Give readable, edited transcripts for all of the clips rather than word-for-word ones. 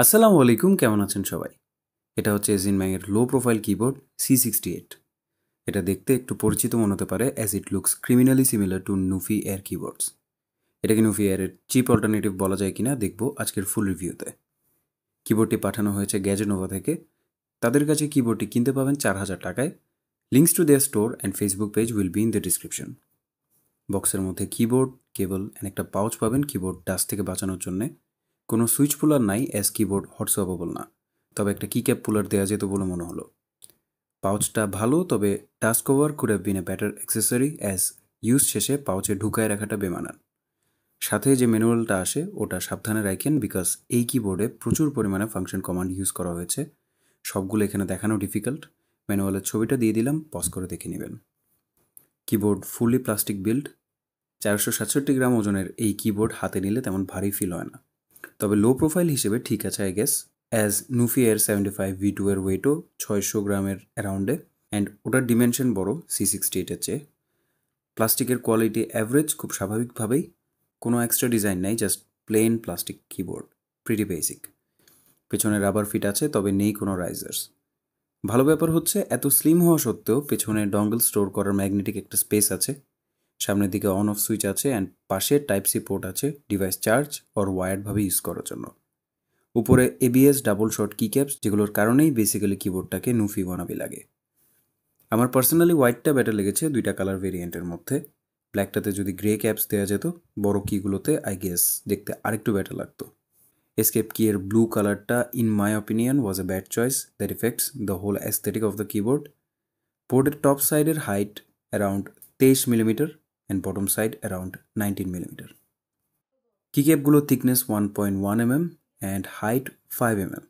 আসসালামু আলাইকুম, কেমন আছেন সবাই? এটা হচ্ছে জিনম্যাংয়ের লো প্রোফাইল কিবোর্ড C68। এটা দেখতে একটু পরিচিত মনে হতে পারে as it looks criminally similar to NuPhy Air keyboards. এটাকে নুফি এয়ারের চিপ অল্টারনেটিভ বলা যায় কিনা দেখব আজকের ফুল রিভিউতে। কিবোর্ডটি পাঠানো হয়েছে গ্যাজেনোভা থেকে। তাদের কাছে কিবোর্ডটি কিনতে পাবেন 4000 টাকায়। Links to their store and Facebook page will be in the description. বক্সের মধ্যে কিবোর্ড, কেবল অ্যান্ড একটা পাউচ পাবেন কিবোর্ড ডাস্ট থেকে বাঁচানোর জন্যে। কোনো সুইচ পুলার নাই অ্যাজ কিবোর্ড হট সোয়াপেবল না, তবে একটা কিক্যাপ পুলার দেওয়া যেত বলে মনে হলো। পাউচটা ভালো, তবে dust cover could have been a better accessory as use শেষে পাউচে ঢুকায় রাখাটা বেমানান। সাথে যে ম্যানুয়ালটা আসে ওটা সাবধানে রাখেন, বিকজ এই কিবোর্ডে প্রচুর পরিমাণে ফাংশন কমান্ড ইউজ করা হয়েছে। সবগুলো এখানে দেখানো ডিফিকাল্ট। ম্যানুয়ালের ছবিটা দিয়ে দিলাম, পজ করে দেখে নেবেন। Keyboard fully plastic build. 467 গ্রাম ওজনের এই কিবোর্ড হাতে নিলে তেমন ভারী ফিল হয় না, তবে লো প্রোফাইল হিসেবে ঠিক আছে I guess, as NuPhy Air 75 V2 এর ওয়েটও 600 গ্রামের অ্যারাউন্ডে, অ্যান্ড ওটার ডিমেনশন বড় C68-এর চেয়ে। প্লাস্টিকের কোয়ালিটি অ্যাভারেজ, খুব স্বাভাবিকভাবেই। কোনো এক্সট্রা ডিজাইন নাই, just plain plastic keyboard, pretty basic. পেছনে রাবার ফিট আছে, তবে নেই কোনো রাইজার্স। ভালো ব্যাপার হচ্ছে এত স্লিম হওয়া সত্ত্বেও পেছনে ডঙ্গল স্টোর করার ম্যাগনেটিক একটা স্পেস আছে। সামনের দিকে অন অফ সুইচ আছে, অ্যান্ড পাশে টাইপ সি পোর্ট আছে ডিভাইস চার্জ অর ওয়ার্ডভাবে ইউজ করার জন্য। উপরে ABS ডাবল শট কি ক্যাপস, যেগুলোর কারণেই বেসিক্যালি কিবোর্ডটাকে নুফি বানাবি লাগে। আমার পার্সোনালি হোয়াইটটা বেটার লেগেছে দুইটা কালার ভেরিয়েন্টের মধ্যে। ব্ল্যাকটাতে যদি গ্রে ক্যাপস দেওয়া যেত বড় কিগুলোতে, আই গেস দেখতে আরেকটু বেটার লাগতো। এসকেপ কি এর ব্লু কালারটা in my opinion was a bad choice that effects the whole aesthetic of the keyboard. বোর্ডের টপ সাইডের height around 23 millimetre and bottom side around 19 millimetre. কিক্যাপগুলোর thickness 1.1 mm and height 5 mm।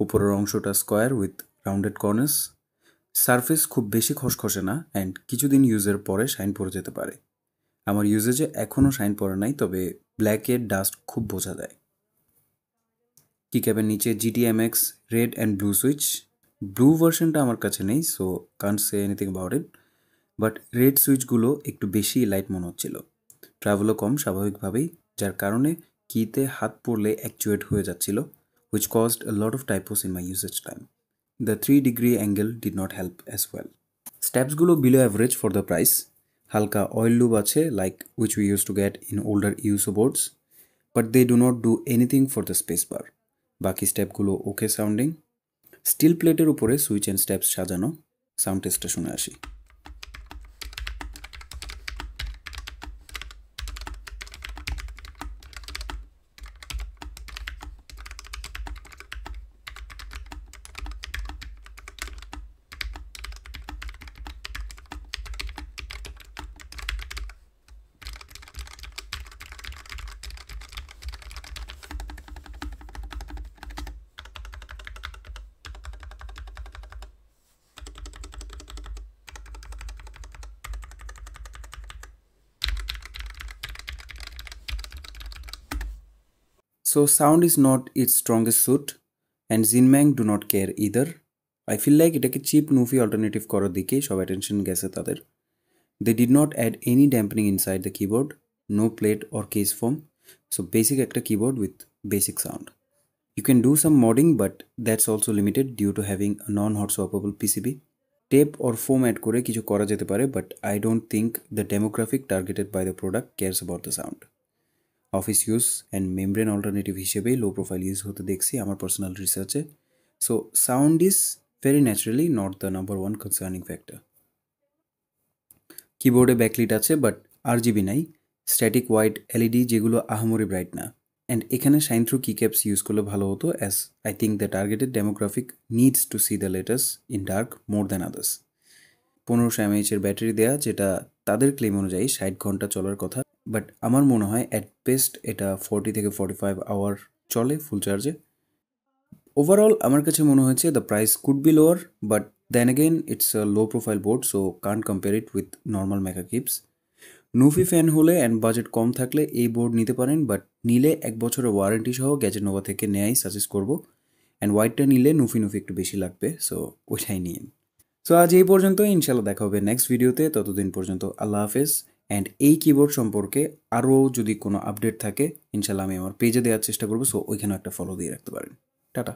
উপরের অংশটা square with rounded corners. Surface খুব বেশি খসখসে না, and কিছুদিন ইউজের পরে শাইন পড়ে যেতে পারে। আমার ইউজেজে এখনও শাইন পড়ে নাই, তবে ব্ল্যাকের ডাস্ট খুব বোঝা যায়। কিক্যাপের নিচে GTMX red and blue switch. Blue ভার্সনটা আমার কাছে নেই, so can't say anything about it, but red সুইচগুলো একটু বেশি লাইট মনে হচ্ছিল। ট্রাভেলও কম স্বাভাবিকভাবেই, যার কারণে কিতে হাত পড়লে অ্যাকচুয়েট হয়ে যাচ্ছিল, which caused a lot of typos in my usage time. The 3-degree angle did not help as well. স্ট্যাপসগুলো below average for the price. হালকা অয়েল লুব আছে, like which we used to get in older USO boards, but they do not do anything for the spacebar. বাকি স্টেপগুলো ওকে sounding. Still প্লেটের উপরে switch and steps সাজানো। Sound টেস্টটা শুনে আসি। So sound is not its strongest suit, and Zinmang do not care either. I feel like এটাকে chip নুফি alternative করার দিকেই সব অ্যাটেনশন গেছে তাদের। They did not add any dampening inside the keyboard, no plate or case foam, so basic একটা keyboard with basic sound. You can do some modding, but that's also limited due to having a non-hot swappable PCB. Tape or foam add করে কিছু করা যেতে পারে, but I don't think the demographic targeted by the product cares about the sound. Office use and membrane alternative হিসেবেই low profile use হতে দেখছি আমার personal রিসার্চে। So sound is very naturally not the number one concerning factor. কিবোর্ডে backlit আছে, but RGB নাই, static white LED, যেগুলো আহামরি ব্রাইট না। অ্যান্ড এখানে শাইন থ্রু কিক্যাপস ইউজ করলে ভালো হতো, as I think the targeted demographic needs to C the latest in dark more than others. 1500 mAh battery দেয়া, যেটা তাদের ক্লেম অনুযায়ী 60 ঘন্টা চলার কথা, বাট আমার মনে হয় অ্যাট বেস্ট এটা 40 থেকে 45 আওয়ার চলে ফুল চার্জে। ওভারঅল আমার কাছে মনে হয়েছে the price could be lower, but then again it's a low profile board, so can't compare it with normal mecha keebs. NuPhy fan হলে অ্যান্ড বাজেট কম থাকলে এই বোর্ড নিতে পারেন, বাট নিলে 1 বছরের ওয়ারেন্টি সহ গ্যাজেনোভা থেকে নেয়াই সাজেস্ট করবো। অ্যান্ড হোয়াইটটা নিলে নুফি একটু বেশি লাগবে, সো ওইটাই নিন। সো আজ এই পর্যন্ত, ইনশাল্লাহ দেখা হবে নেক্সট ভিডিওতে। ততদিন পর্যন্ত আল্লাহ হাফেজ। অ্যান্ড এই কিবোর্ড সম্পর্কে আরও যদি কোনো আপডেট থাকে ইনশাল্লাহ আমি আমার পেজে দেওয়ার চেষ্টা করবো, সো ওইখানেও একটা ফলো দিয়ে রাখতে পারেন। টাটা।